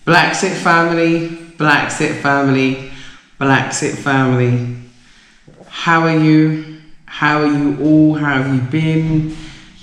BlaXit family, BlaXit family, BlaXit family. How are you? How are you all? How have you been?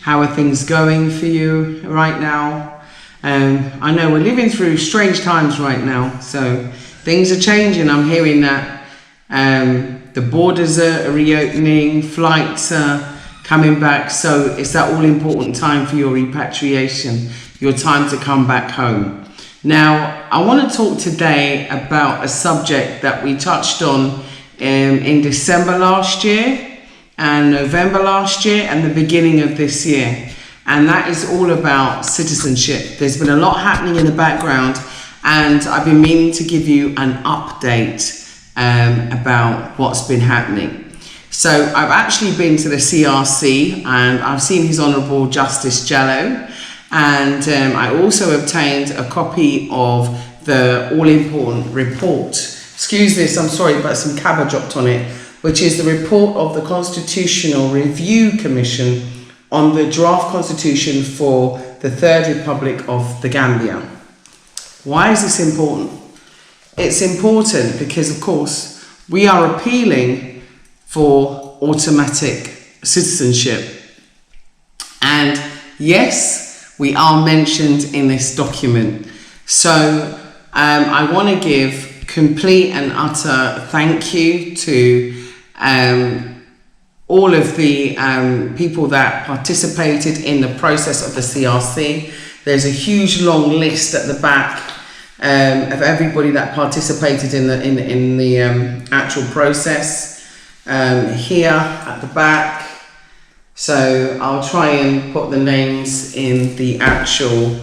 How are things going for you right now? I know we're living through strange times right now, so things are changing. I'm hearing that the borders are reopening, flights are coming back, so it's that all important time for your repatriation, your time to come back home. Now, I want to talk today about a subject that we touched on in December last year and November last year and the beginning of this year. And that is all about citizenship. There's been a lot happening in the background, and I've been meaning to give you an update about what's been happening. So I've actually been to the CRC and I've seen His Honourable Justice Jallow. And I also obtained a copy of the all-important report. Excuse this, I'm sorry, but some cabbage dropped on it, which is the report of the Constitutional Review Commission on the draft constitution for the Third Republic of the Gambia. Why is this important? It's important because, of course, we are appealing for automatic citizenship. And yes, we are mentioned in this document. So I want to give complete and utter thank you to all of the people that participated in the process of the CRC. There's a huge long list at the back of everybody that participated in the actual process here at the back. So I'll try and put the names in the actual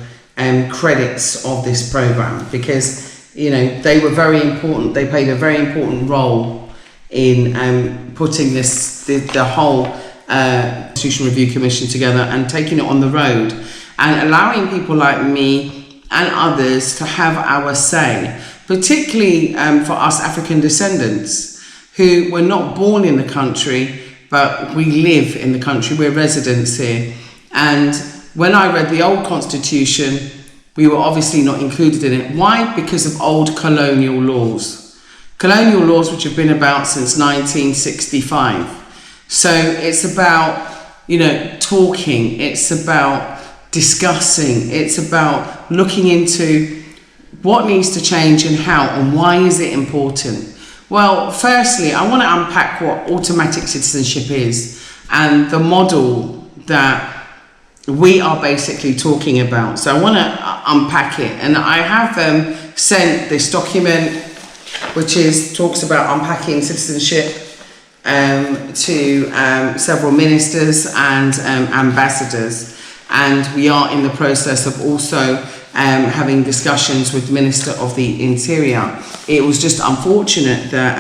credits of this program, because they were very important. They played a very important role in putting the whole Constitutional Review Commission together and taking it on the road and allowing people like me and others to have our say, particularly for us African descendants who were not born in the country, but we live in the country, we're residents here. And when I read the old constitution, we were obviously not included in it. Why? Because of old colonial laws. Colonial laws which have been about since 1965. So it's about, talking, it's about discussing, it's about looking into what needs to change and how, and why is it important. Well, firstly, I want to unpack what automatic citizenship is and the model that we are basically talking about. So I want to unpack it, and I have sent this document which talks about unpacking citizenship to several ministers and ambassadors, and we are in the process of also having discussions with the Minister of the Interior. It was just unfortunate that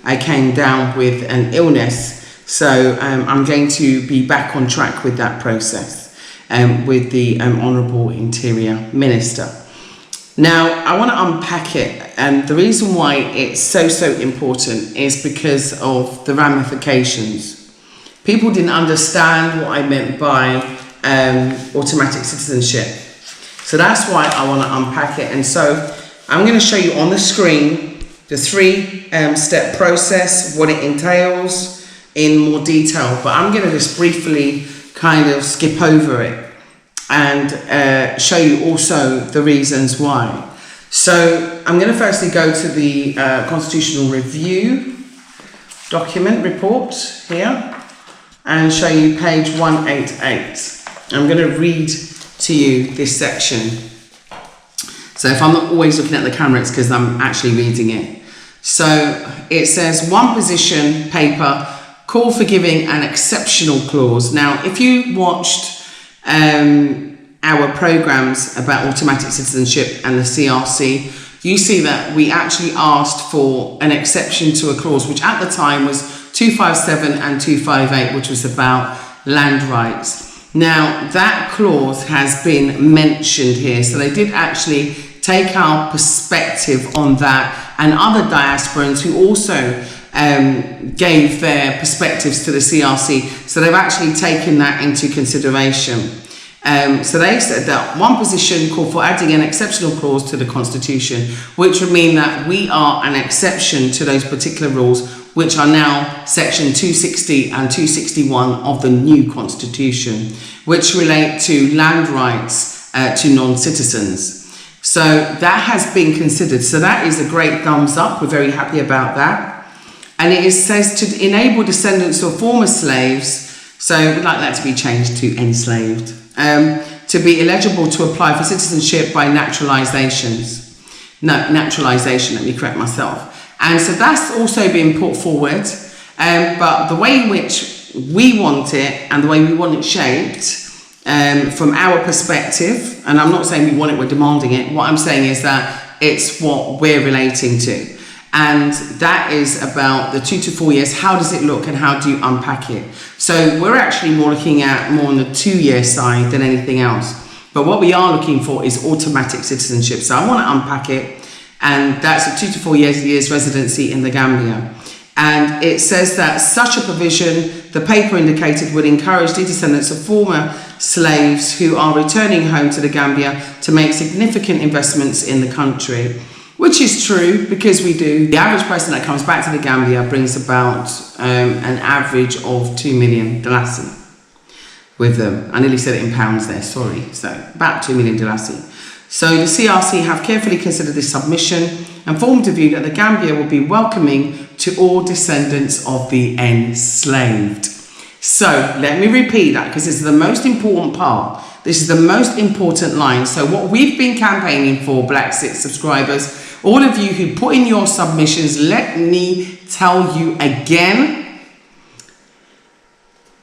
I came down with an illness, so I'm going to be back on track with that process with the Honourable Interior Minister. Now, I want to unpack it, and the reason why it's so important is because of the ramifications. People didn't understand what I meant by automatic citizenship. So that's why I want to unpack it. And so I'm going to show you on the screen the three-step process, what it entails in more detail. But I'm going to just briefly kind of skip over it and show you also the reasons why. So I'm going to firstly go to the Constitutional Review document report here and show you page 188. I'm going to read to you this section. So if I'm not always looking at the camera, it's because I'm actually reading it. So it says, one position paper, call for giving an exceptional clause. Now, if you watched our programs about automatic citizenship and the CRC, you see that we actually asked for an exception to a clause, which at the time was 257 and 258, which was about land rights. Now, that clause has been mentioned here, so they did actually take our perspective on that, and other diasporans who also gave their perspectives to the CRC, so they've actually taken that into consideration. So they said that one position called for adding an exceptional clause to the Constitution, which would mean that we are an exception to those particular rules, which are now section 260 and 261 of the new Constitution, which relate to land rights to non-citizens. So that has been considered. So that is a great thumbs up. We're very happy about that. And it says to enable descendants of former slaves, so we'd like that to be changed to enslaved, to be eligible to apply for citizenship by naturalization, let me correct myself. And so that's also been put forward, but the way in which we want it and the way we want it shaped, from our perspective, and I'm not saying we want it, we're demanding it, what I'm saying is that it's what we're relating to. And that is about the 2 to 4 years. How does it look and how do you unpack it? So we're actually more looking at more on the 2-year side than anything else. But what we are looking for is automatic citizenship. So I want to unpack it. And that's a 2 to 4 years residency in the Gambia. And it says that such a provision, the paper indicated, would encourage the descendants of former slaves who are returning home to the Gambia to make significant investments in the country. Which is true, because we do. The average person that comes back to the Gambia brings about an average of 2 million dalasi with them. I nearly said it in pounds there, sorry. So about 2 million dalasi. So the CRC have carefully considered this submission and formed a view that the Gambia will be welcoming to all descendants of the enslaved. So let me repeat that, because this is the most important part. This is the most important line. So what we've been campaigning for, BlaXit subscribers, all of you who put in your submissions, let me tell you again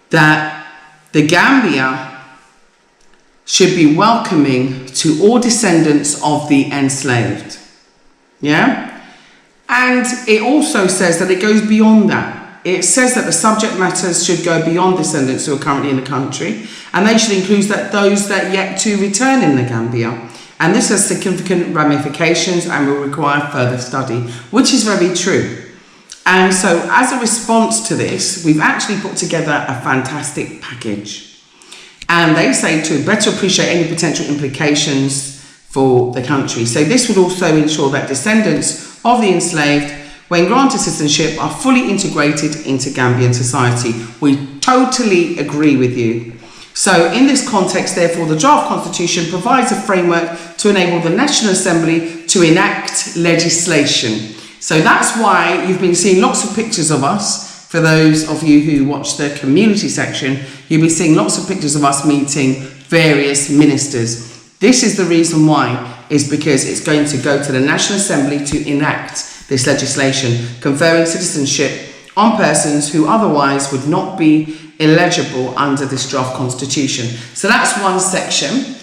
that the Gambia should be welcoming to all descendants of the enslaved. Yeah? And it also says that it goes beyond that. It says that the subject matters should go beyond descendants who are currently in the country, and they should include those that yet to return in the Gambia. And this has significant ramifications and will require further study, which is very true. And so as a response to this, we've actually put together a fantastic package. And they say to better appreciate any potential implications for the country. So this would also ensure that descendants of the enslaved, when granted citizenship, are fully integrated into Gambian society. We totally agree with you. So in this context, therefore, the draft constitution provides a framework to enable the National Assembly to enact legislation. So that's why you've been seeing lots of pictures of us. For those of you who watch the community section, you'll be seeing lots of pictures of us meeting various ministers. This is the reason why, is because it's going to go to the National Assembly to enact this legislation, conferring citizenship on persons who otherwise would not be eligible under this draft constitution. So that's one section.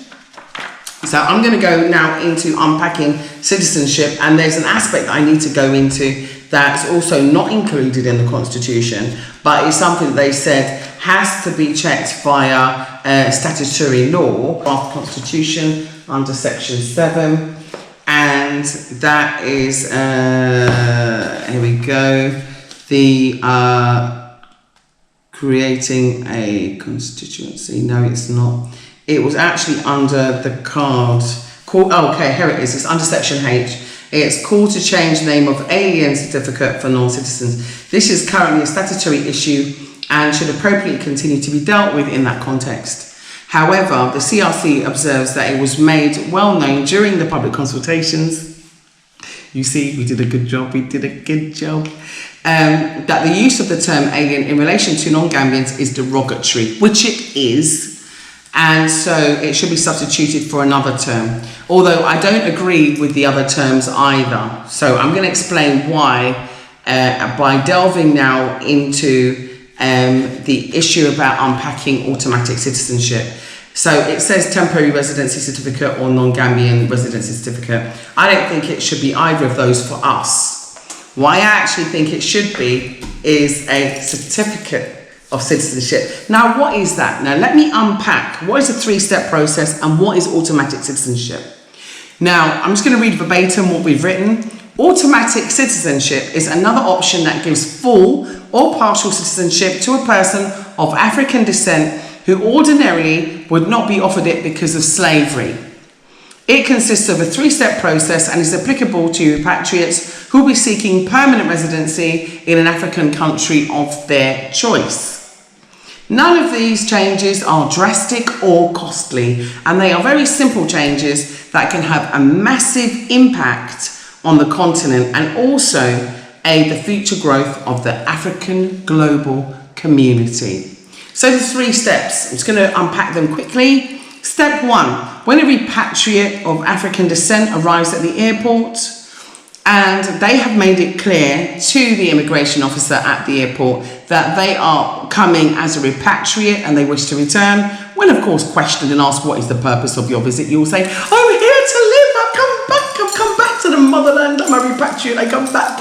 So I'm going to go now into unpacking citizenship, and there's an aspect that I need to go into that's also not included in the constitution, but it's something that they said has to be checked via statutory law, draft constitution under section 7, and that is, here we go, the creating a constituency. No, it's not. It was actually under the card. Okay, here it is. It's under section H. It's called to change name of alien certificate for non-citizens. This is currently a statutory issue and should appropriately continue to be dealt with in that context. However, the CRC observes that it was made well known during the public consultations. You see, we did a good job. That the use of the term alien in relation to non-Gambians is derogatory, which it is. And so it should be substituted for another term. Although I don't agree with the other terms either. So I'm going to explain why by delving now into the issue about unpacking automatic citizenship. So it says temporary residency certificate or non-Gambian residency certificate. I don't think it should be either of those for us. Why I actually think it should be is a certificate of citizenship. Now, what is that? Now, let me unpack what is a 3-step process and what is automatic citizenship. Now, I'm just going to read verbatim what we've written. Automatic citizenship is another option that gives full or partial citizenship to a person of African descent who ordinarily would not be offered it because of slavery. It consists of a 3-step process and is applicable to repatriates who will be seeking permanent residency in an African country of their choice. None of these changes are drastic or costly, and they are very simple changes that can have a massive impact on the continent and also aid the future growth of the African global community. So the 3 steps, I'm just going to unpack them quickly. Step 1, when a repatriate of African descent arrives at the airport and they have made it clear to the immigration officer at the airport that they are coming as a repatriate and they wish to return, when of course questioned and asked what is the purpose of your visit, you will say, I'm here to live, I've come back to the motherland, I'm a repatriate, I come back.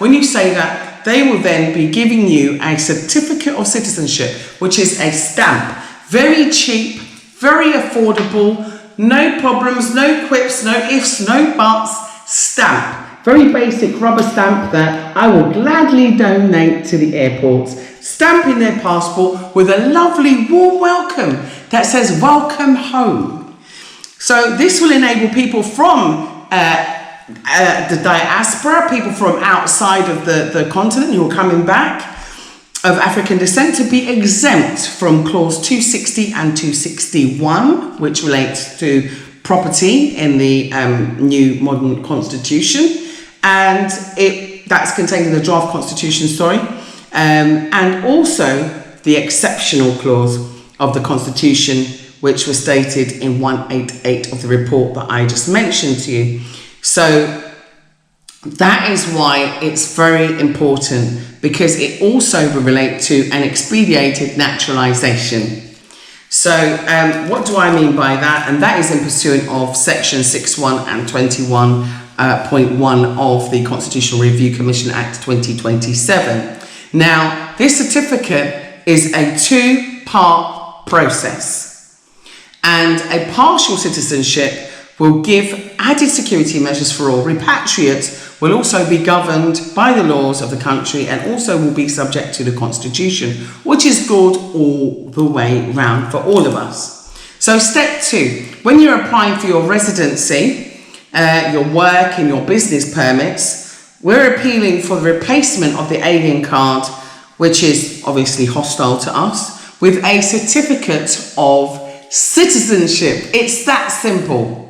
When you say that, they will then be giving you a certificate of citizenship, which is a stamp, very cheap, very affordable, no problems, no quips, no ifs, no buts, stamp. Very basic rubber stamp that I will gladly donate to the airports, stamping their passport with a lovely warm welcome that says welcome home. So this will enable people from the diaspora, people from outside of the continent who are coming back of African descent to be exempt from clause 260 and 261, which relates to property in the new modern constitution. And that's contained in the draft constitution, and also the exceptional clause of the constitution, which was stated in 188 of the report that I just mentioned to you. So that is why it's very important, because it also will relate to an expedited naturalisation. So what do I mean by that? And that is in pursuant of section 6.1 and 21.1 of the Constitutional Review Commission Act 2027. Now, this certificate is a 2-part process, and a partial citizenship will give added security measures for all. Repatriates will also be governed by the laws of the country and also will be subject to the constitution, which is good all the way round for all of us. So step 2, when you're applying for your residency, your work and your business permits, we're appealing for the replacement of the alien card, which is obviously hostile to us, with a certificate of citizenship. It's that simple.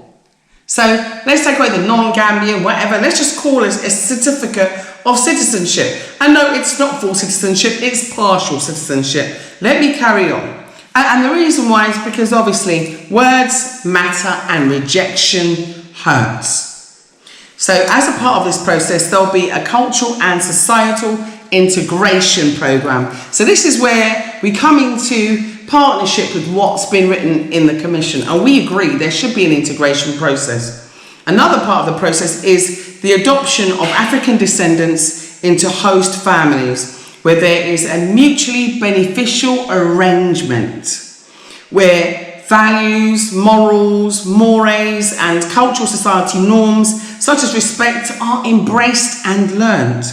So let's take away the non-Gambian, whatever. Let's just call it a certificate of citizenship. And no, it's not full citizenship, it's partial citizenship. Let me carry on. And the reason why is because obviously words matter and rejection hurts. So as a part of this process, there'll be a cultural and societal integration program. So this is where we come into partnership with what's been written in the commission, and we agree there should be an integration process. Another part of the process is the adoption of African descendants into host families, where there is a mutually beneficial arrangement where values, morals, mores and cultural society norms such as respect are embraced and learned.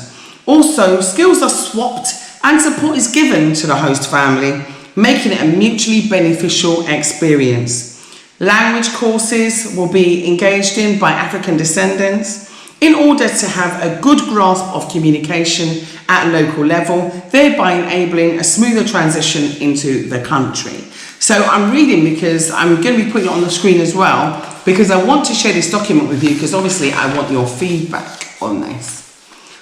Also, skills are swapped and support is given to the host family, making it a mutually beneficial experience. Language courses will be engaged in by African descendants in order to have a good grasp of communication at a local level, thereby enabling a smoother transition into the country. So I'm reading because I'm going to be putting it on the screen as well, because I want to share this document with you, because obviously I want your feedback on this.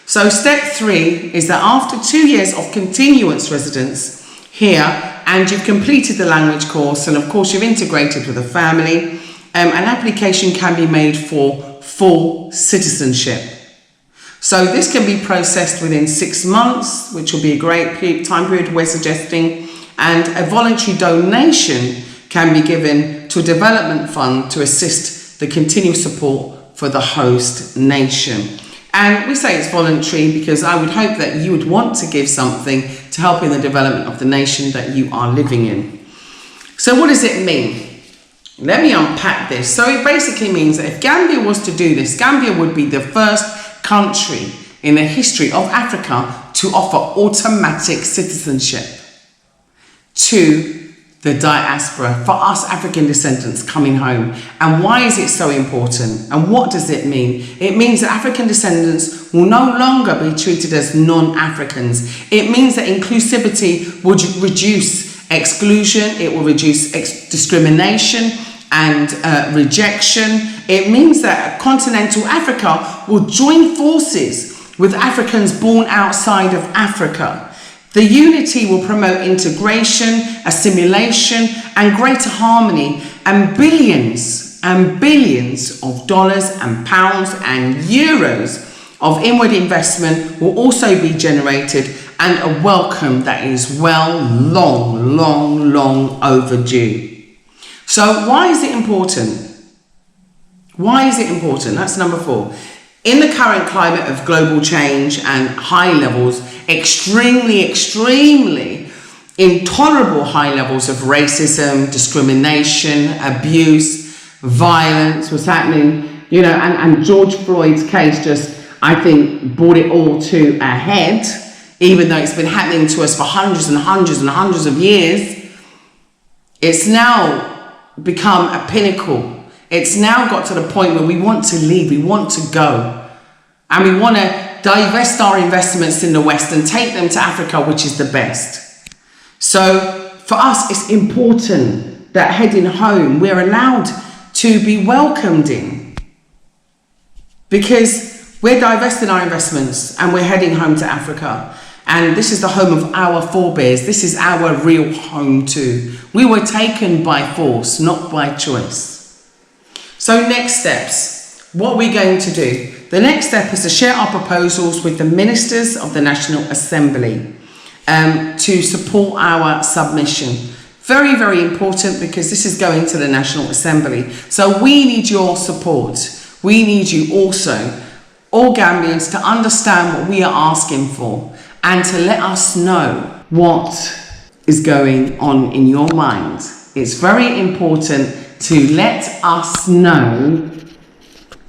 So step 3 is that after 2 years of continuous residence here, and you've completed the language course, and of course you've integrated with a family, an application can be made for full citizenship. So this can be processed within 6 months, which will be a great time period we're suggesting, and a voluntary donation can be given to a development fund to assist the continued support for the host nation. And we say it's voluntary because I would hope that you would want to give something to help in the development of the nation that you are living in. So what does it mean? Let me unpack this. So it basically means that if Gambia was to do this, Gambia would be the first country in the history of Africa to offer automatic citizenship to the diaspora, for us African descendants coming home. And why is it so important? And what does it mean? It means that African descendants will no longer be treated as non-Africans. It means that inclusivity will reduce exclusion, it will reduce discrimination and rejection. It means that continental Africa will join forces with Africans born outside of Africa. The unity will promote integration, assimilation, and greater harmony, and billions of dollars and pounds and euros of inward investment will also be generated, and a welcome that is long overdue. So why is it important? Why is it important? That's number 4. In the current climate of global change and high levels, extremely intolerable high levels of racism, discrimination, abuse, violence was happening, you know, and George Floyd's case just, I think, brought it all to a head, even though it's been happening to us for hundreds of years. It's now become a pinnacle. It's now got to the point where we want to leave, we want to go, and we want to divest our investments in the West and take them to Africa, which is the best. So for us, it's important that heading home, we're allowed to be welcomed in, because we're divesting our investments and we're heading home to Africa. And this is the home of our forebears. This is our real home too. We were taken by force, not by choice. So next steps, what are we going to do? The next step is to share our proposals with the ministers of the National Assembly to support our submission. Very important, because this is going to the National Assembly. So we need your support. We need you also, all Gambians, to understand what we are asking for and to let us know what is going on in your mind. It's very important to let us know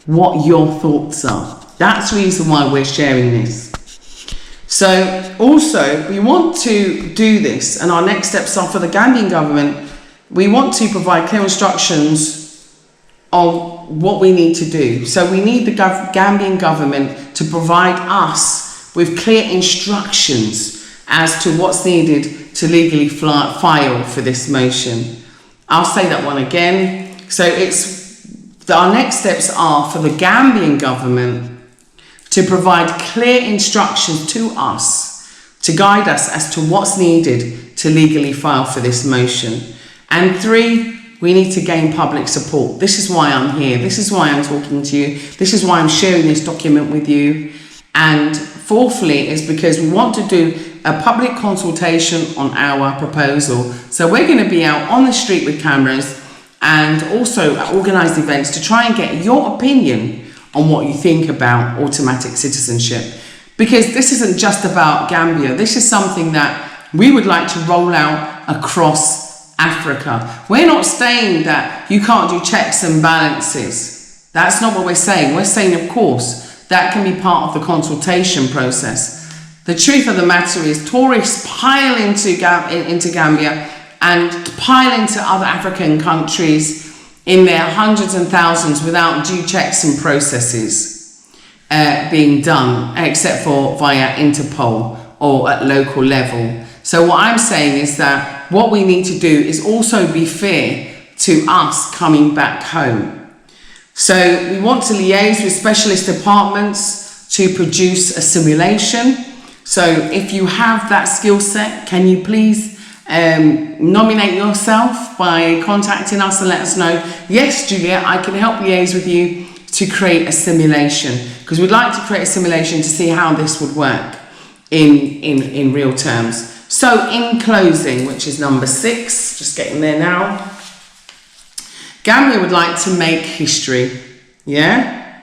what your thoughts are. That's the reason why we're sharing this. So also, we want to do this, and our next steps are for the Gambian government. We want to provide clear instructions of what we need to do. So we need the Gambian government to provide us with clear instructions as to what's needed to legally file for this motion. I'll say that one again. So our next steps are for the Gambian government to provide clear instructions to us, to guide us as to what's needed to legally file for this motion. And 3, we need to gain public support. This is why I'm here. This is why I'm talking to you. This is why I'm sharing this document with you. And 4thly is because we want to do a public consultation on our proposal. So we're going to be out on the street with cameras and also organised events to try and get your opinion on what you think about automatic citizenship. Because this isn't just about Gambia. This is something that we would like to roll out across Africa. We're not saying that you can't do checks and balances. That's not what we're saying. We're saying, of course, that can be part of the consultation process. The truth of the matter is tourists pile into Gambia and pile into other African countries in their hundreds and thousands without due checks and processes being done, except for via Interpol or at local level. So what I'm saying is that what we need to do is also be fair to us coming back home. So we want to liaise with specialist departments to produce a simulation. So if you have that skill set, can you please nominate yourself by contacting us and let us know, yes, Julia, I can help liaise with you to create a simulation, because we'd like to create a simulation to see how this would work in real terms. So in closing, which is number 6, just getting there now, Gambia would like to make history. Yeah?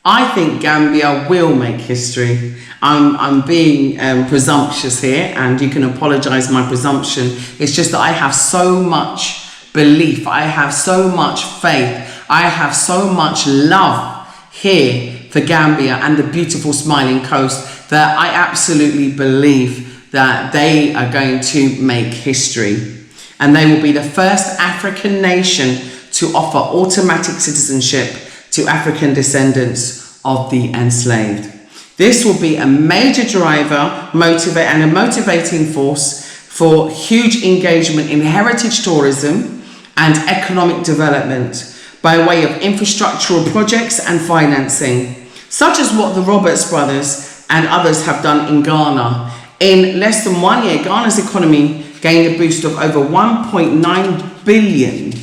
I think Gambia will make history. I'm being presumptuous here, and you can apologise my presumption. It's just that I have so much belief, I have so much faith, I have so much love here for Gambia and the beautiful smiling coast that I absolutely believe that they are going to make history. and they will be the first African nation to offer automatic citizenship to African descendants of the enslaved. This will be a major driver, and a motivating force for huge engagement in heritage tourism and economic development by way of infrastructural projects and financing, such as what the Roberts brothers and others have done in Ghana. In less than 1 year, Ghana's economy gained a boost of over 1.9 billion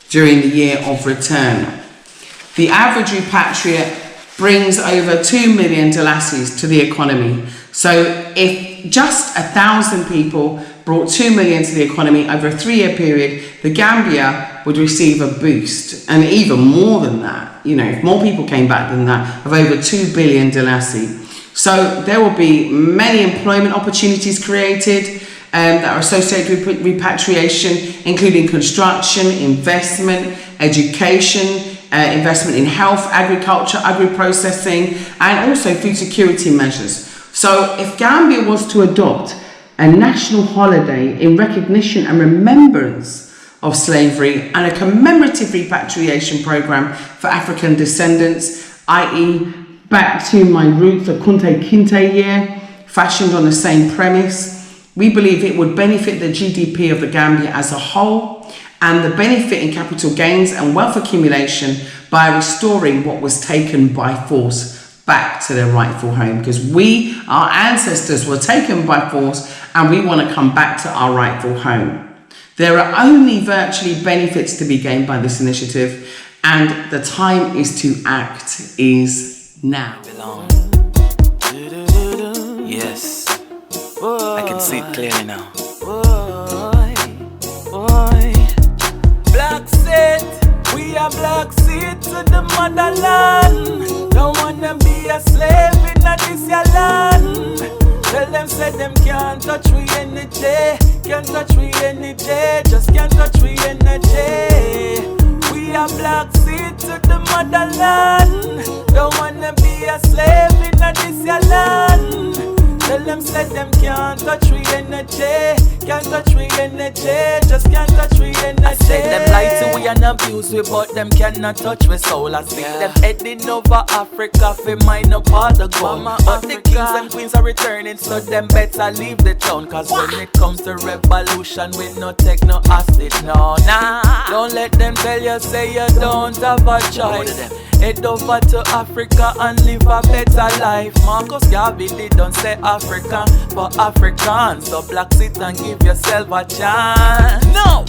during the year of return. The average repatriate brings over 2 million dollars to the economy. So if just 1,000 people brought 2 million to the economy over a 3-year period, the Gambia would receive a boost, and even more than that, if more people came back than that, of over 2 billion dollars. So there will be many employment opportunities created that are associated with repatriation, including construction, investment, education, investment in health, agriculture, agri-processing, and also food security measures. So if Gambia was to adopt a national holiday in recognition and remembrance of slavery and a commemorative repatriation program for African descendants, i.e. back to my roots, the Kunte Kinte year, fashioned on the same premise, we believe it would benefit the GDP of the Gambia as a whole and the benefit in capital gains and wealth accumulation by restoring what was taken by force back to their rightful home, because our ancestors were taken by force and we want to come back to our rightful home. There are only virtually benefits to be gained by this initiative, and the time is to act is now. Yes, I can see it clearly now. BlaXit, we are BlaXit to the motherland. Don't wanna be a slave in this your land. Tell them, say them can't touch we energy, can't touch we energy, just can't touch we energy. We are BlaXit to the motherland. Don't wanna be a slave in this your land. Tell them, say them can't touch we energy, can't touch we energy, just can't touch we energy. I say them lie to we and abuse we, but them cannot touch we soul. I see them heading over Africa for mine up all the gold. But the kings and queens are returning, so them better leave the town. Cause when it comes to revolution, we no take no hostage, no, nah. Don't let them tell you, say you don't have a choice. Head over to Africa and live a better life. Marcus Garvey don't say Africa, but Africans. So BlaXit and give yourself a chance. No,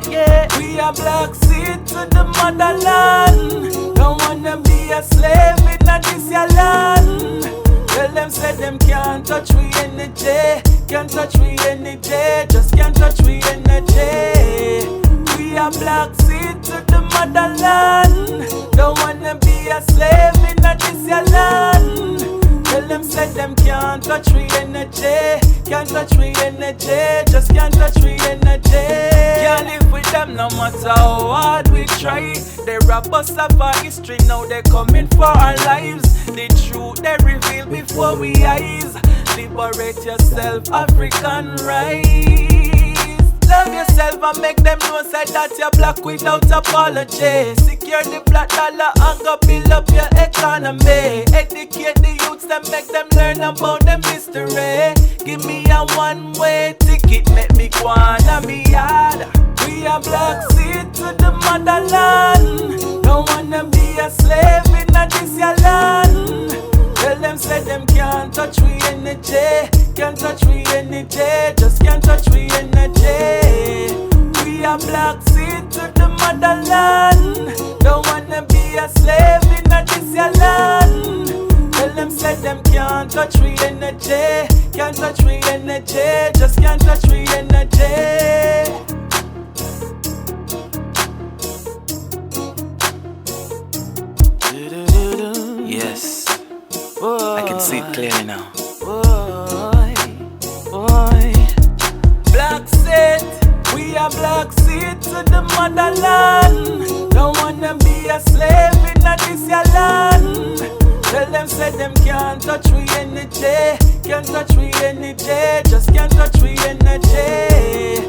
yeah. We are BlaXit to the motherland. Don't wanna be a slave in this your land. Tell them, say them can't touch we energy, can't touch we energy, just can't touch we energy. We are BlaXit to the motherland. Don't wanna be a slave in this your land. Tell them, say them can't touch we energy, can't touch we energy, just can't touch we energy. Can't live with them no matter how hard we try. They rob us of our history, now they coming for our lives. The truth they reveal before we eyes. Liberate yourself, African rise. Love yourself and make them know say that you're black without apology. Secure the black dollar and go build up your economy. Educate the youths and make them learn about the mystery. Give me a one-way ticket, make me go on me yard. We are BlaXit to the motherland. Don't wanna be a slave in this your land. Tell them, say them can't touch we energy, can't touch we energy, just can't touch we energy. We are BlaXit to the motherland. Don't wanna be a slave in this your land. Tell them, say them can't touch we energy, can't touch we energy, just can't touch we energy. Yes, I can see it clearly now. BlaXit, we are BlaXit to the motherland. Don't wanna be a slave in this your land. Tell them, say them can't touch we energy, can't touch we energy, just can't touch we energy.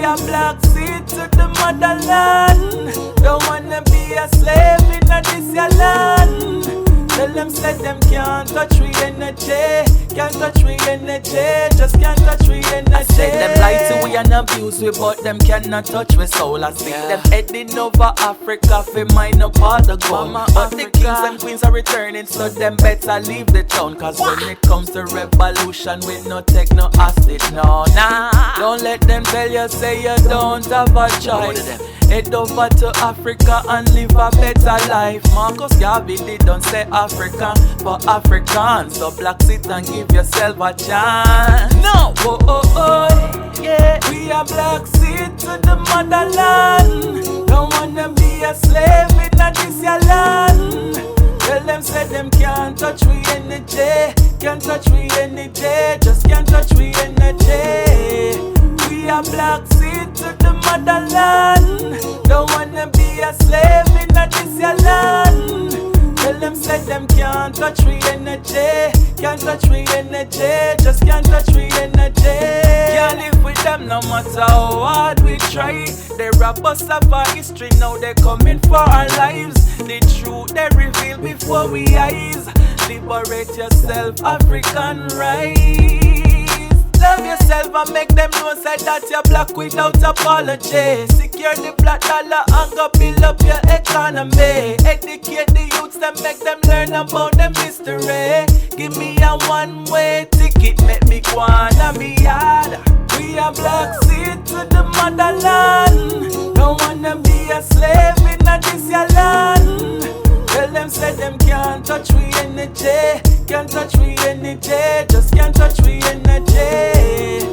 We are BlaXit to the motherland. Don't wanna be a slave in this your land. Tell them say them can't touch we energy, can't touch we energy, just can't touch we energy. I say them lie to we and abuse we, but them cannot touch we soul. I see them heading over Africa for mine up all the gold. But the kings and queens are returning, so them better leave the town. Cause when it comes to revolution, we no take no hostage, no, nah. Don't let them tell you say you don't have a choice. Head over to Africa and live a better life. Marcus Garvey don't say Africa for Africans. So BlaXit and give yourself a chance. No, oh oh oh, yeah. We are BlaXit to the motherland. Don't wanna be a slave in this your land. Tell them say them can't touch we energy, can't touch we energy, just can't touch we energy. We are BlaXit to the motherland. Don't wanna be a slave in this your land. Tell them say them can't touch we energy, can't touch we energy, just can't touch we energy. Can't live with them no matter how hard we try. They rob us of our history, now they coming for our lives. The truth they reveal before we eyes. Liberate yourself, African rise. Love yourself and make them know say that you're black without apology. Secure the black dollar and go build up your economy. Educate the youths and make them learn about them history. Give me a one-way ticket, make me go on a me yard. We are BlaXit to the motherland. Don't wanna be a slave in this your land. Tell them say them can't touch we energy, can't touch we energy, just can't touch we energy.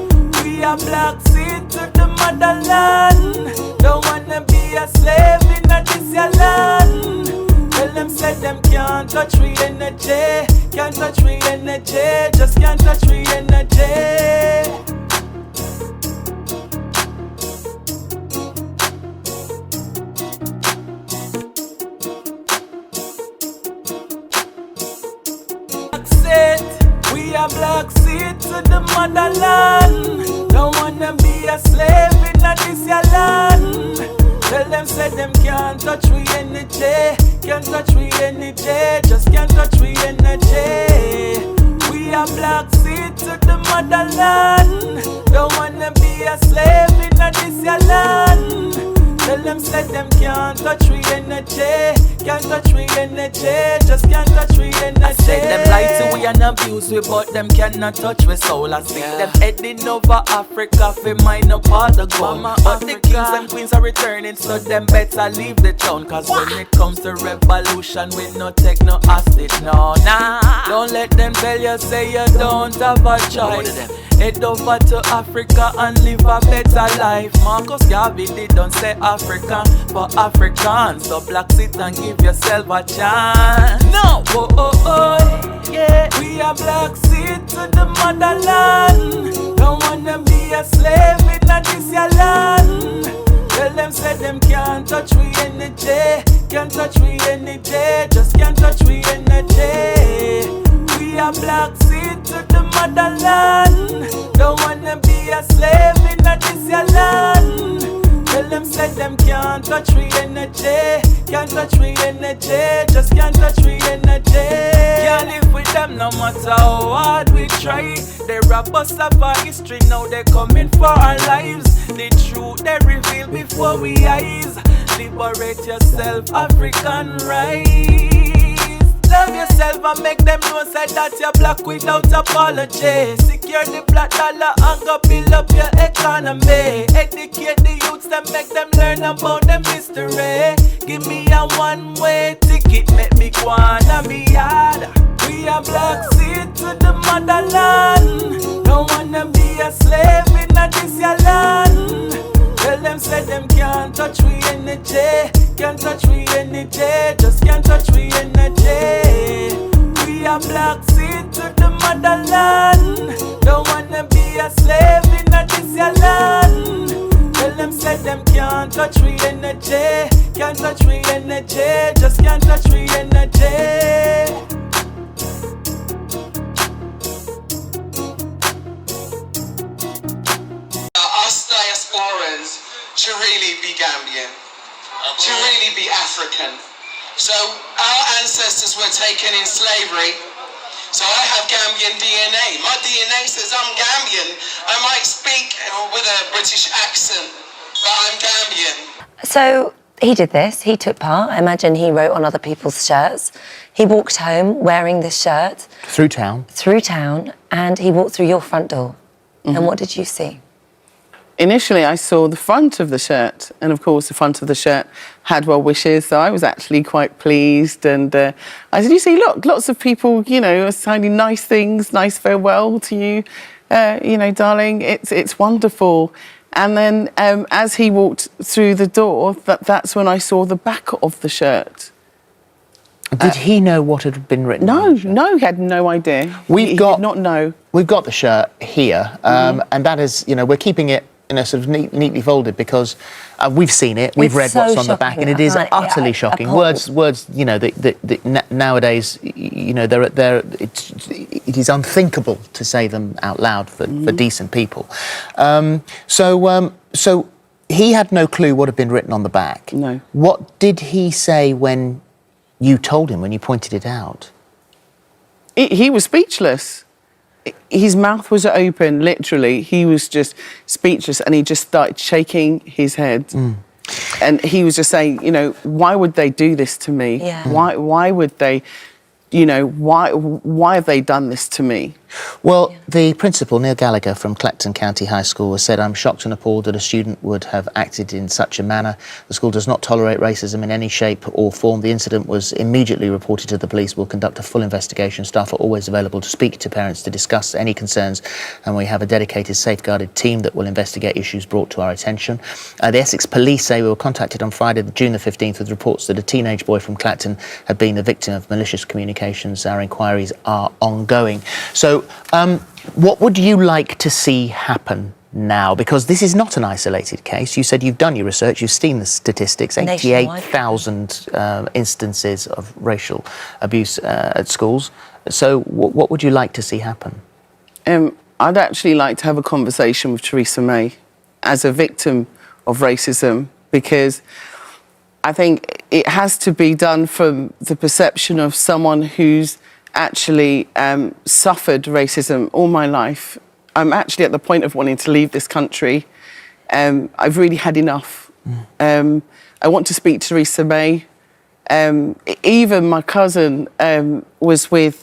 We are BlaXit to the motherland. Don't wanna be a slave in this your land. Tell them say them can't touch we energy, can't touch we energy, just can't touch we energy. We are BlaXit to the motherland. Don't wanna be a slave in this your land. Tell them say them can't touch we energy, can't touch we energy, just can't touch we energy. We are BlaXit to the motherland. Don't wanna be a slave in this your land. Tell them say them can't touch we energy, can't touch we energy, just can't touch we energy. I say them lie to we and abuse we, but them cannot touch we soul. I see them heading over Africa for mine up all the gold. But the kings and queens are returning, so them better leave the town. Cause when it comes to revolution, we no take no hostage, no, nah. Don't let them tell you say you don't have a choice. Head over to Africa and live a better life. Marcus Garvey don't say Africa for Africans. So BlaXit and give yourself a chance. No, oh oh oh, yeah. We are BlaXit to the motherland. Don't wanna be a slave in this your land. Tell them say them can't touch we energy, can't touch we energy, just can't touch we energy. We are BlaXit to the motherland. Don't wanna be a slave in this your land. Tell them say them can't touch we energy, can't touch we energy, just can't touch we energy. Can't live with them no matter how hard we try. They rob us of our history, now they coming for our lives. The truth they reveal before we eyes. Liberate yourself, African rise. Love yourself and make them know say that you're black without apology. Secure the black dollar and go build up your economy. Educate the youths and make them learn about them history. Give me a one-way ticket, make me go on a me yard. We are BlaXit to the motherland. Don't wanna be a slave in this your land. Tell them say them can't touch we energy, can't touch we energy, just can't touch we energy. We are BlaXit to the motherland. Don't wanna be a slave in this your land. Tell them say them can't touch we energy, can't touch we energy, just can't touch we energy. Us diasporans to really be Gambian, to really be African. So our ancestors were taken in slavery. So I have Gambian DNA. My DNA says I'm Gambian. I might speak with a British accent, but I'm Gambian. So he did this, he took part. I imagine he wrote on other people's shirts. He walked home wearing this shirt. Through town. Through town, and he walked through your front door. And what did you see? Initially, I saw the front of the shirt, and of course, the front of the shirt had well wishes, so I was actually quite pleased. And I said, "You see, look, lots of people, you know, are signing nice things, nice farewell to you, you know, darling. It's wonderful." And then, as he walked through the door, that's when I saw the back of the shirt. Did he know what had been written? No, he had no idea. He did not know. We've got the shirt here, and that is, you know, we're keeping it, you know, sort of neatly folded because we've seen it, we've read what's on the back, and it is utterly shocking. Words, you know, that nowadays, you know, it is unthinkable to say them out loud for decent people. So he had no clue what had been written on the back. No. What did he say when you told him, when you pointed it out? He was speechless. His mouth was open, literally. He was just speechless, and he just started shaking his head. And he was just saying, you know, why would they do this to me? Yeah. Why would they, you know, why have they done this to me? Well, the principal, Neil Gallagher from Clacton County High School, has said, "I'm shocked and appalled that a student would have acted in such a manner. The school does not tolerate racism in any shape or form. The incident was immediately reported to the police. We'll conduct a full investigation. Staff are always available to speak to parents to discuss any concerns, and we have a dedicated, safeguarded team that will investigate issues brought to our attention." The Essex Police say we were contacted on Friday, June the 15th, with reports that a teenage boy from Clacton had been the victim of malicious communications. Our inquiries are ongoing. So, what would you like to see happen now? Because this is not an isolated case. You said you've done your research, you've seen the statistics, 88,000 instances of racial abuse at schools. So what would you like to see happen? I'd actually like to have a conversation with Theresa May as a victim of racism, because I think it has to be done from the perception of someone who's actually suffered racism all my life. I'm actually at the point of wanting to leave this country. I've really had enough. I want to speak to Theresa May. Even my cousin was with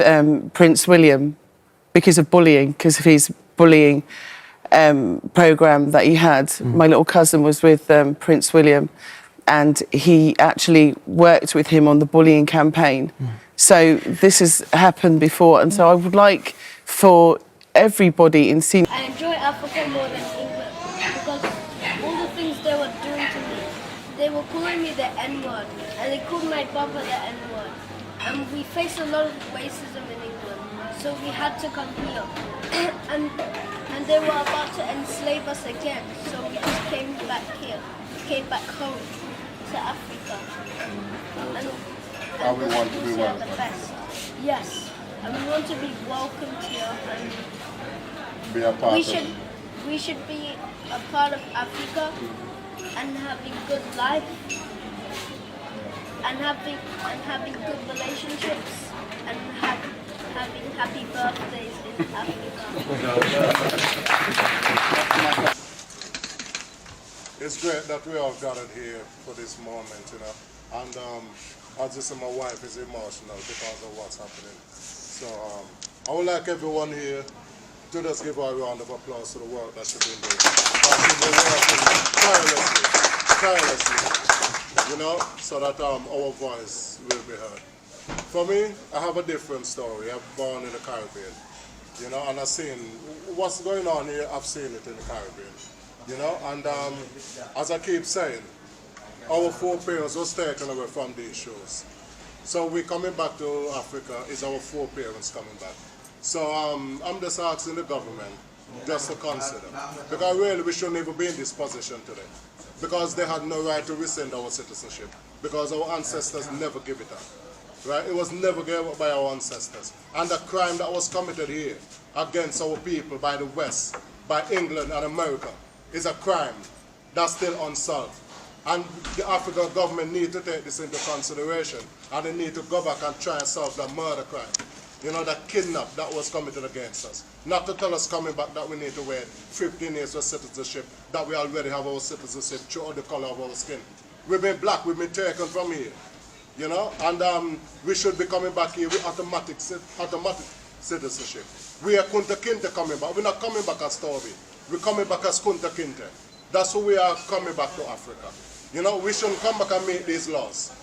Prince William because of bullying, because of his bullying programme that he had. My little cousin was with Prince William, and he actually worked with him on the bullying campaign. So this has happened before, and so I would like for everybody in senior... I enjoy Africa more than England because all the things they were doing to me, they were calling me the N-word, and they called my papa the N-word. And we faced a lot of racism in England, so we had to come here. and they were about to enslave us again, so we just came back here, came back home to Africa. And we want to be welcome. Yes, and we want to be welcomed here, and be a part we should be a part of Africa and having good life and having good relationships and having happy birthdays in Africa. It's great that we all gathered here for this moment, you know, and obviously my wife is emotional because of what's happening. So I would like everyone here to just give her a round of applause for the work that she's been doing. She's been working tirelessly, you know, so that our voice will be heard. For me, I have a different story. I'm born in the Caribbean, you know, and I've seen what's going on here. I've seen it in the Caribbean, you know, and as I keep saying, our foreparents was taken away from these shows. So we're coming back to Africa, is our foreparents coming back. So I'm just asking the government just to consider, because really we shouldn't even be in this position today, because they had no right to rescind our citizenship, because our ancestors never gave it up. Right? It was never given up by our ancestors. And the crime that was committed here against our people by the West, by England and America, is a crime that's still unsolved. And the African government need to take this into consideration, and they need to go back and try and solve that murder crime. You know, that kidnap that was committed against us. Not to tell us coming back that we need to wait 15 years for citizenship, that we already have our citizenship through the color of our skin. We've been black, we've been taken from here, you know, and we should be coming back here with automatic citizenship. We are Kunta Kinte coming back. We're not coming back as Toby. We're coming back as Kunta Kinte. That's who we are coming back to Africa. You know, we shouldn't come back and make these laws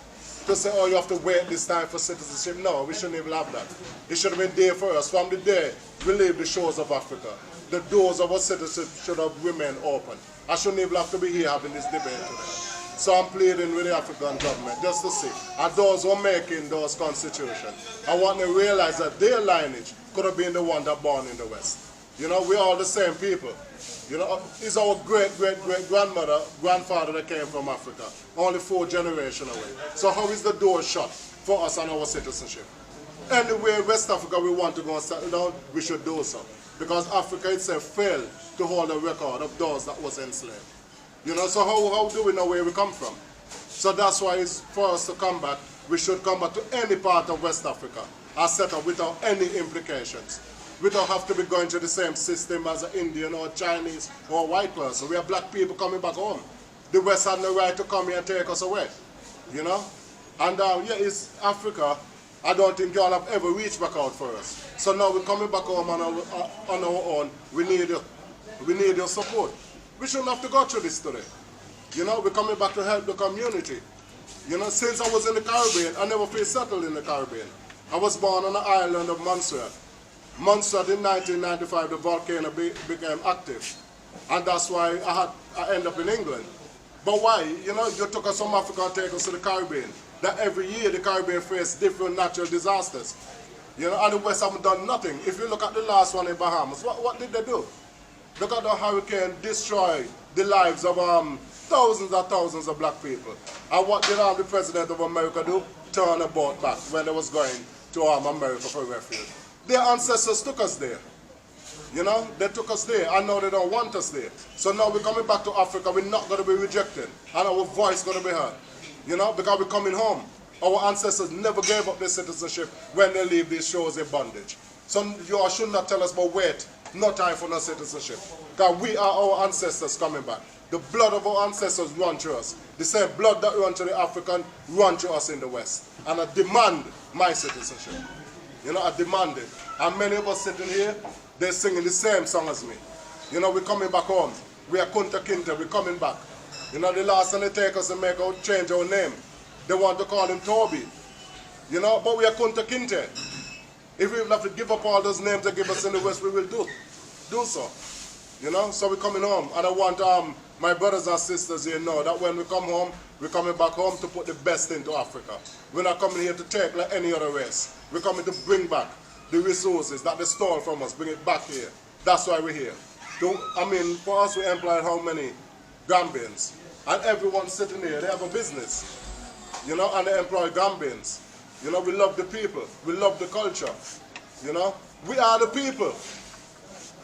to say, oh, you have to wait this time for citizenship. No, we shouldn't even have that. It should have been there for us. From the day we leave the shores of Africa, the doors of our citizenship should have remained open. I shouldn't even have to be here having this debate today. So I'm pleading with the African government just to see, and those who are making those constitutions, I want them to realize that their lineage could have been the one that born in the West. You know, we're all the same people. You know, it's our great-great-great-grandmother, grandfather that came from Africa, only 4 generations away. So how is the door shut for us and our citizenship? Anywhere in West Africa we want to go and settle down, we should do so. Because Africa itself failed to hold a record of those that was enslaved. You know, so how do we know where we come from? So that's why it's for us to come back. We should come back to any part of West Africa and settle without any implications. We don't have to be going to the same system as an Indian or Chinese or a white person. We are black people coming back home. The West had no right to come here and take us away, you know? And yeah, it's Africa. I don't think y'all have ever reached back out for us. So now we're coming back home on our own. We need your support. We shouldn't have to go through this today. You know, we're coming back to help the community. You know, since I was in the Caribbean, I never feel settled in the Caribbean. I was born on the island of Montserrat. Montserrat in 1995, the volcano became active. And that's why I ended up in England. But why? You know, you took us from Africa and take us to the Caribbean. That every year the Caribbean faced different natural disasters. You know, and the West haven't done nothing. If you look at the last one in Bahamas, what did they do? Look at the hurricane destroy the lives of thousands and thousands of black people. And what did the President of America do? Turn a boat back when they was going to America for refuge. Their ancestors took us there. You know, they took us there, and now they don't want us there. So now we're coming back to Africa, we're not going to be rejected, and our voice is going to be heard. You know, because we're coming home. Our ancestors never gave up their citizenship when they leave these shores in bondage. So you all should not tell us, but wait, no time for no citizenship. Because we are our ancestors coming back. The blood of our ancestors run through us. The same blood that run to the African run through us in the West. And I demand my citizenship. You know, I demand it. And many of us sitting here, they're singing the same song as me. You know, we're coming back home. We are Kunta Kinte, we're coming back. You know, the last time they take us and change our name, they want to call him Toby. You know, but we are Kunta Kinte. If we have to give up all those names they give us in the West, we will do so. You know, so we're coming home. And I want my brothers and sisters here know that when we come home, we're coming back home to put the best into Africa. We're not coming here to take like any other race. We're coming to bring back the resources that they stole from us, bring it back here. That's why we're here. I mean, for us, we employ how many Gambians? And everyone sitting here, they have a business. You know, and they employ Gambians. You know, we love the people. We love the culture. You know, we are the people.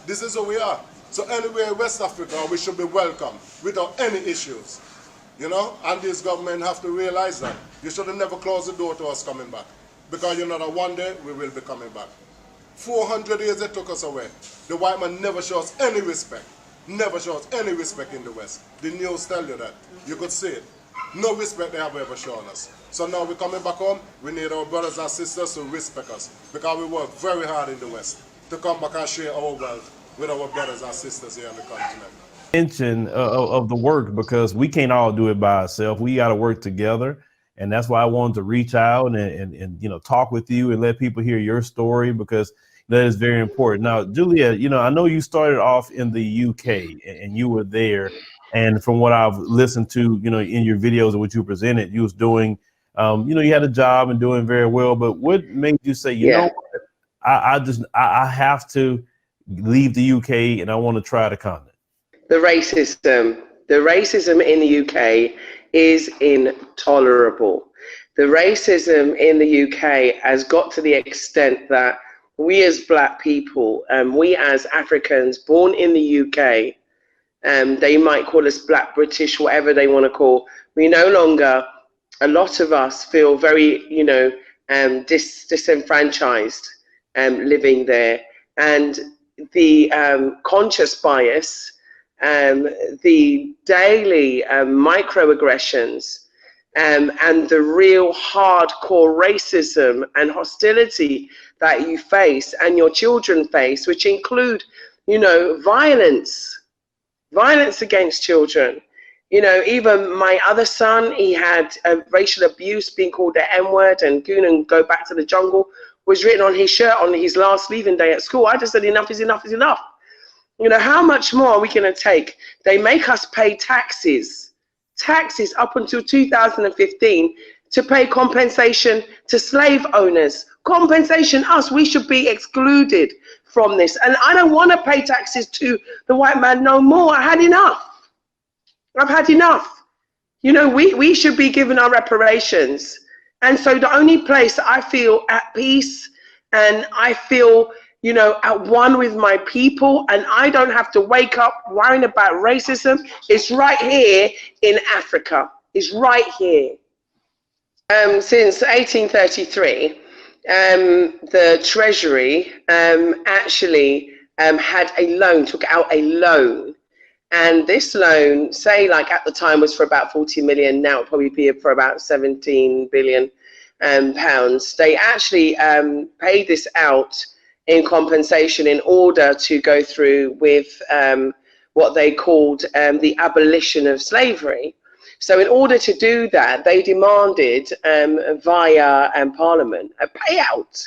This is who we are. So anywhere in West Africa, we should be welcome without any issues. You know, and this government have to realize that. You should have never closed the door to us coming back. Because you know that one day we will be coming back. 400 years they took us away. The white man never shows any respect. Never shows any respect in the West. The news tell you that. You could see it. No respect they have ever shown us. So now we're coming back home, we need our brothers and sisters to respect us. Because we work very hard in the West to come back and share our wealth with our brothers and sisters here on the continent. Mention of the work, because we can't all do it by ourselves. We got to work together. And that's why I wanted to reach out and you know, talk with you and let people hear your story, because that is very important. Now, Julia, you know, I know you started off in the UK and you were there. And from what I've listened to, you know, in your videos and what you presented, you was doing, you know, you had a job and doing very well. But what made you say, you know what, I have to leave the UK and I want to try the continent? The racism in the UK is intolerable. The racism in the UK has got to the extent that we as black people, we as Africans born in the UK, They might call us Black, British, whatever they want to call. We no longer, a lot of us feel very, you know, disenfranchised living there. And the conscious bias, the daily microaggressions, and the real hardcore racism and hostility that you face and your children face, which include, you know, violence against children. You know, even my other son, he had racial abuse, being called the N-word and goon and go back to the jungle was written on his shirt on his last leaving day at school. I just said, enough is enough is enough. You know, how much more are we going to take? They make us pay taxes up until 2015 to pay compensation to slave owners. Compensation, us, we should be excluded from this. And I don't want to pay taxes to the white man no more. I had enough. I've had enough. You know, we should be given our reparations. And so the only place I feel at peace and I feel, you know, at one with my people, and I don't have to wake up worrying about racism, is right here in Africa. It's right here. Since 1833, the Treasury actually had a loan, took out a loan. And this loan, say like at the time was for about 40 million, now it'll probably be for about 17 billion pounds. They actually paid this out in compensation in order to go through with what they called the abolition of slavery. So in order to do that, they demanded via Parliament a payout.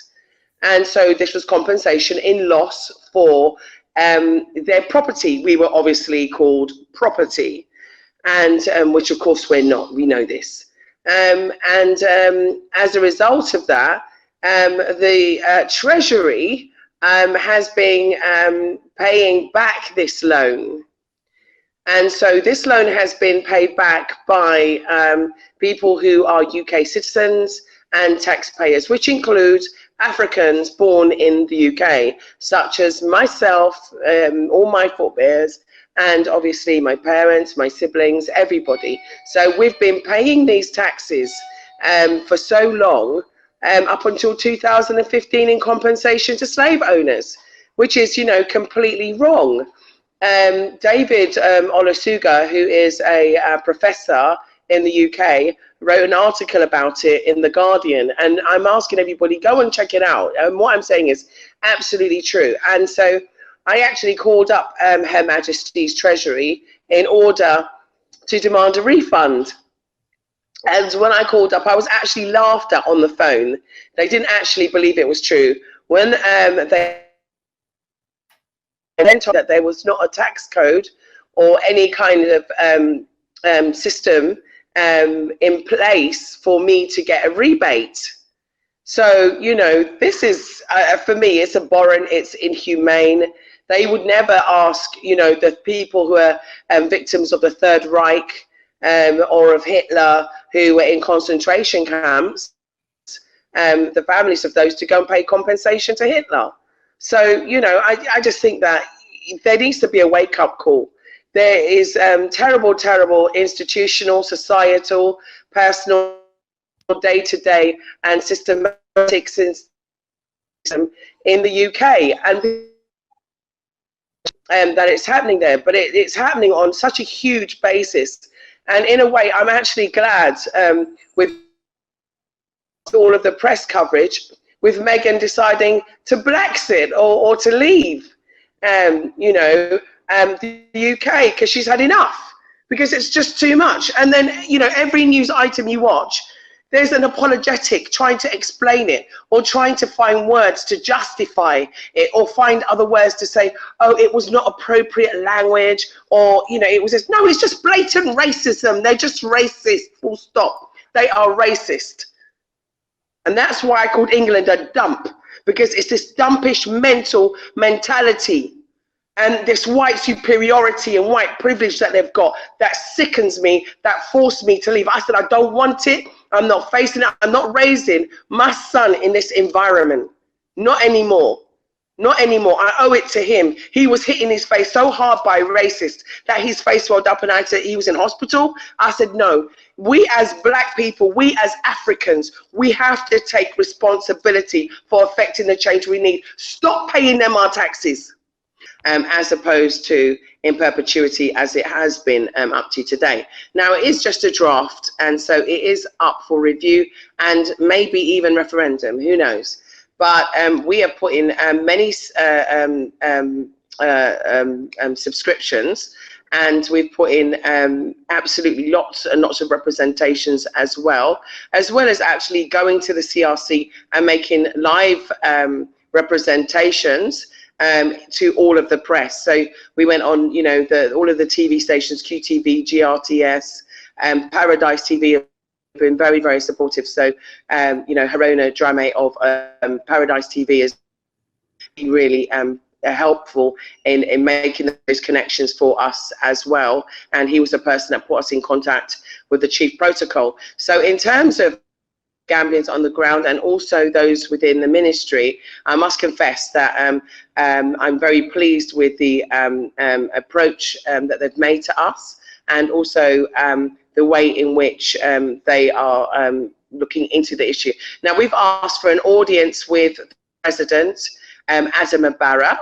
And so this was compensation in loss for their property. We were obviously called property, and which of course we're not, we know this. And as a result of that, the Treasury has been paying back this loan. And so this loan has been paid back by people who are UK citizens and taxpayers, which includes Africans born in the UK, such as myself, all my forebears, and obviously my parents, my siblings, everybody. So we've been paying these taxes for so long, up until 2015, in compensation to slave owners, which is, you know, completely wrong. David Olusoga, who is a professor in the UK, wrote an article about it in The Guardian, and I'm asking everybody, go and check it out. And what I'm saying is absolutely true. And so I actually called up Her Majesty's Treasury in order to demand a refund. And when I called up, I was actually laughed at on the phone. They didn't actually believe it was true. When they then told that there was not a tax code or any kind of system in place for me to get a rebate. So, you know, this is, for me, it's abhorrent, it's inhumane. They would never ask, you know, the people who are victims of the Third Reich or of Hitler, who were in concentration camps, the families of those, to go and pay compensation to Hitler. So, you know, I just think that there needs to be a wake-up call. There is terrible, terrible institutional, societal, personal, day-to-day and systematic system in the UK, and that it's happening there, but it's happening on such a huge basis. And in a way, I'm actually glad with all of the press coverage, with Meghan deciding to BlaXit or to leave, you know, the UK, because she's had enough, because it's just too much. And then, you know, every news item you watch, there's an apologetic trying to explain it, or trying to find words to justify it, or find other words to say, oh, it was not appropriate language, or, you know, it was just, no, it's just blatant racism. They're just racist, full stop. They are racist. And that's why I called England a dump, because it's this dumpish mentality and this white superiority and white privilege that they've got that sickens me, that forced me to leave. I said, I don't want it. I'm not facing it. I'm not raising my son in this environment. Not anymore. Not anymore. I owe it to him. He was hitting his face so hard by racists that his face swelled up, and I said he was in hospital. I said, no, we as black people, we as Africans, we have to take responsibility for affecting the change we need. Stop paying them our taxes, as opposed to in perpetuity as it has been up to today. Now, it is just a draft, and so it is up for review and maybe even referendum, who knows. But we have put in many subscriptions, and we've put in absolutely lots and lots of representations as well as actually going to the CRC and making live representations to all of the press. So we went on, you know, all of the TV stations, QTV, GRTS, Paradise TV have been very, very supportive. So, you know, Harona Drame of Paradise TV is really helpful in making those connections for us as well. And he was the person that put us in contact with the chief protocol. So in terms of Gambians on the ground and also those within the ministry, I must confess that I'm very pleased with the approach that they've made to us, and also the way in which they are looking into the issue. Now, we've asked for an audience with the President, Adama Barrow,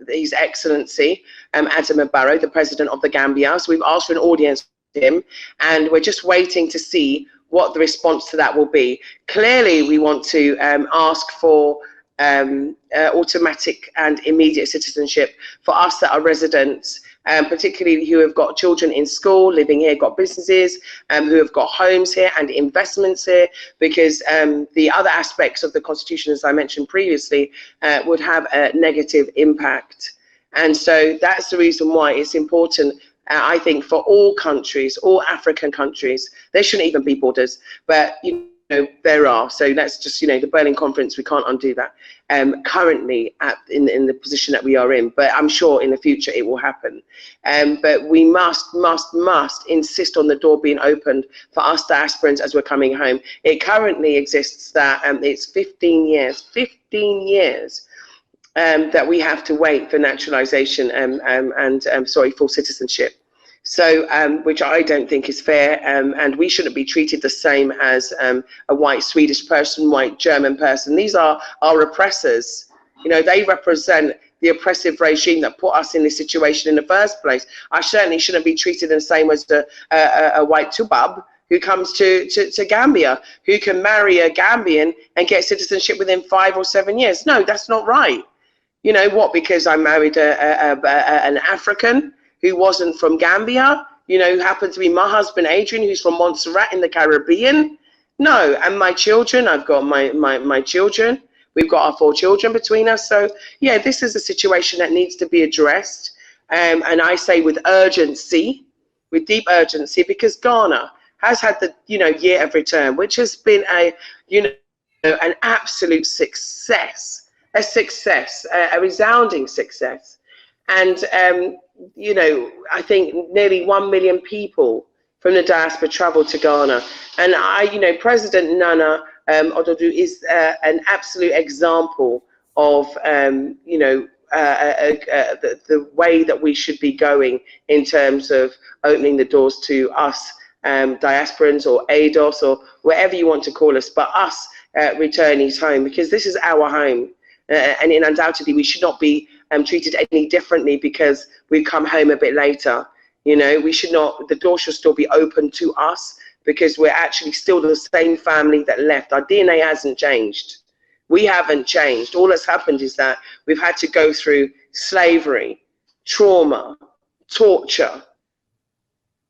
His Excellency Adama Barrow, the President of the Gambia. So we've asked for an audience with him, and we're just waiting to see what the response to that will be. Clearly, we want to ask for automatic and immediate citizenship for us that are residents, particularly who have got children in school, living here, got businesses, who have got homes here and investments here, because the other aspects of the Constitution, as I mentioned previously, would have a negative impact. And so that's the reason why it's important, I think, for all countries, all African countries. There shouldn't even be borders, but you know, there are. So let's just, you know, the Berlin Conference, we can't undo that currently in the position that we are in, but I'm sure in the future it will happen. But we must insist on the door being opened for us diasporans as we're coming home. It currently exists that it's 15 years that we have to wait for naturalization and full citizenship. So, which I don't think is fair, and we shouldn't be treated the same as a white Swedish person, white German person. These are our oppressors. You know, they represent the oppressive regime that put us in this situation in the first place. I certainly shouldn't be treated the same as a white Tubab who comes to Gambia, who can marry a Gambian and get citizenship within 5 or 7 years. No, that's not right. You know what? Because I married an African who wasn't from Gambia, you know, who happened to be my husband, Adrian, who's from Montserrat in the Caribbean. No, and my children, I've got my children. We've got our 4 children between us. So, yeah, this is a situation that needs to be addressed. And I say with urgency, with deep urgency, because Ghana has had the, you know, year of return, which has been a, you know, an absolute success, a resounding success. And, you know, I think nearly 1 million people from the diaspora traveled to Ghana. And you know, President Nana Ododu is an absolute example of, you know, the way that we should be going in terms of opening the doors to us, diasporans or ADOS or whatever you want to call us, but us returnees home, because this is our home. And undoubtedly, we should not be treated any differently because we come home a bit later. You know, we should not, the door should still be open to us because we're actually still the same family that left. Our DNA hasn't changed. We haven't changed. All that's happened is that we've had to go through slavery, trauma, torture,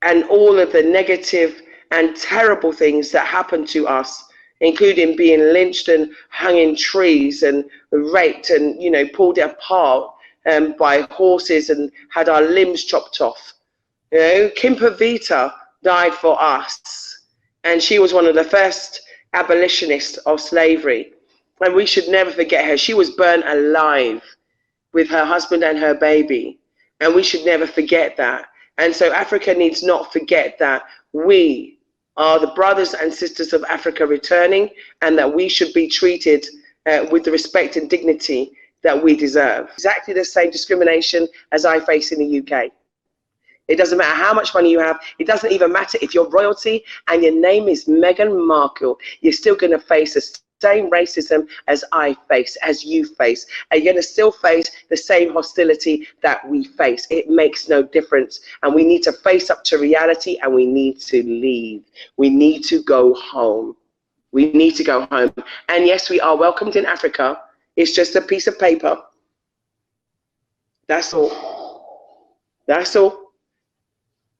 and all of the negative and terrible things that happened to us, including being lynched and hung in trees and raped and, you know, pulled apart by horses and had our limbs chopped off. You know, Kimpa Vita died for us, and she was one of the first abolitionists of slavery, and we should never forget her. She was burnt alive with her husband and her baby, and we should never forget that. And so Africa needs not forget that we are the brothers and sisters of Africa returning, and that we should be treated with the respect and dignity that we deserve. Exactly the same discrimination as I face in the UK. It doesn't matter how much money you have. It doesn't even matter if you're royalty and your name is Meghan Markle. You're still going to face the same racism as I face, as you face. And you're going to still face the same hostility that we face. It makes no difference. And we need to face up to reality, and we need to leave. We need to go home. We need to go home. And yes, we are welcomed in Africa. It's just a piece of paper. That's all. That's all.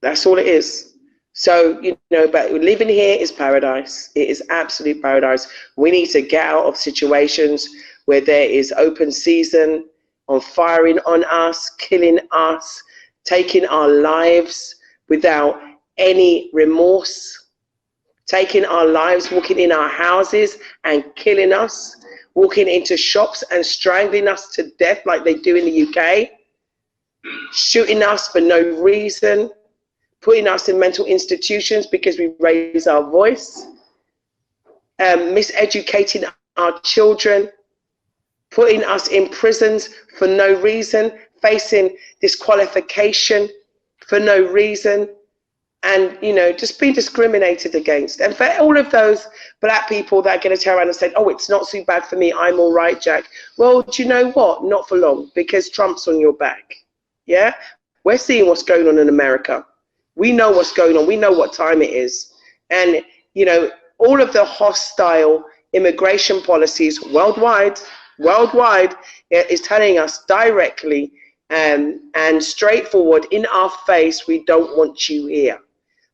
That's all it is. So, you know, but living here is paradise. It is absolute paradise. We need to get out of situations where there is open season on firing on us, killing us, taking our lives without any remorse, taking our lives, walking in our houses and killing us, walking into shops and strangling us to death like they do in the UK, shooting us for no reason, putting us in mental institutions because we raise our voice, miseducating our children, putting us in prisons for no reason, facing disqualification for no reason, and, you know, just being discriminated against. And for all of those black people that are going to turn around and say, oh, it's not so bad for me, I'm all right, Jack. Well, do you know what? Not for long, because Trump's on your back. Yeah? We're seeing what's going on in America. We know what's going on. We know what time it is. And, you know, all of the hostile immigration policies worldwide is telling us directly and straightforward in our face, we don't want you here.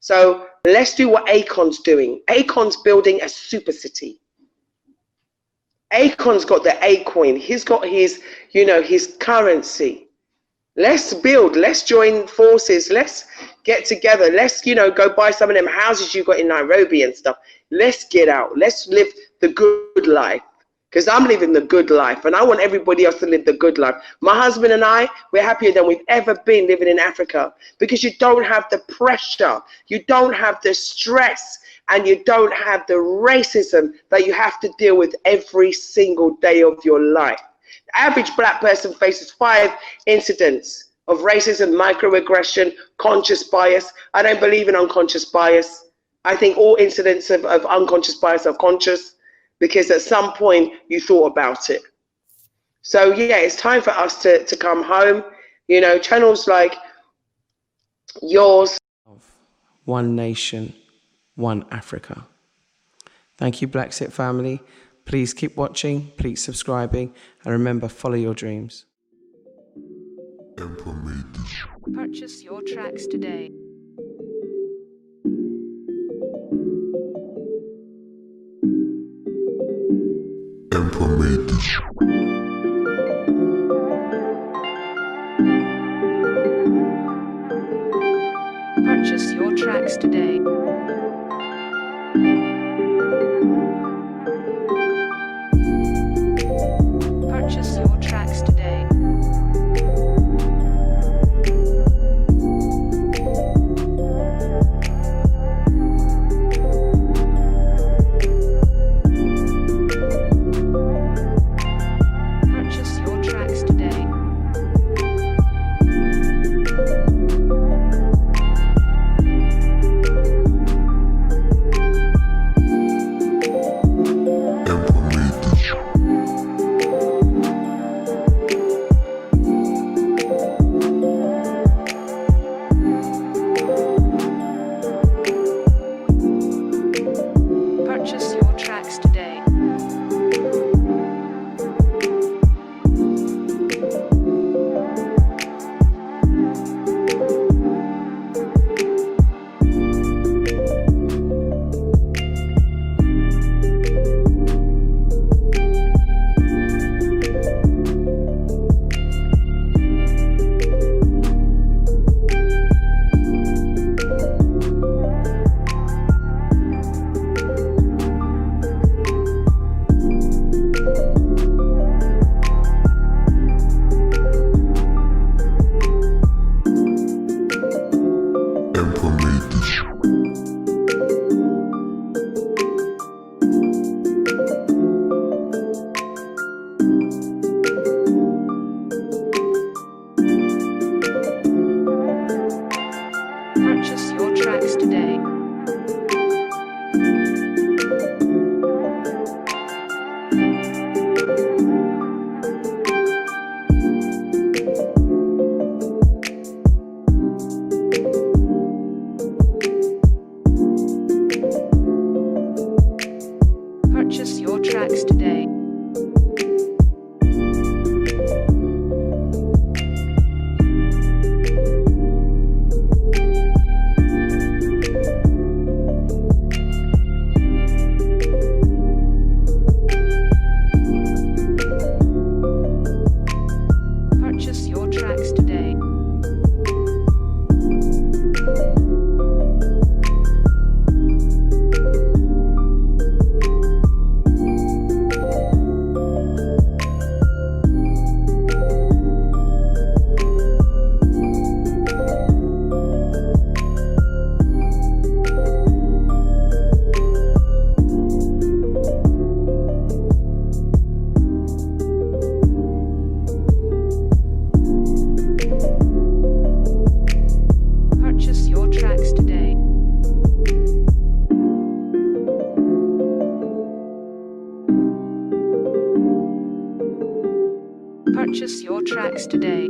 So let's do what Akon's doing. Akon's building a super city. Akon's got the A-coin. He's got his, you know, his currency. Let's build, let's join forces, let's get together, let's, you know, go buy some of them houses you got in Nairobi and stuff. Let's get out, let's live the good life, because I'm living the good life and I want everybody else to live the good life. My husband and I, we're happier than we've ever been living in Africa, because you don't have the pressure, you don't have the stress, and you don't have the racism that you have to deal with every single day of your life. The average black person faces 5 incidents of racism, microaggression, conscious bias. I don't believe in unconscious bias. I think all incidents of unconscious bias are conscious, because at some point you thought about it. So yeah, it's time for us to come home. You know, channels like yours. One nation, one Africa. Thank you, BlaXit family. Please keep watching, please subscribing, and remember, follow your dreams. Purchase your tracks today. Purchase your tracks today. Purchase your tracks today. Purchase your tracks today. Purchase your tracks today.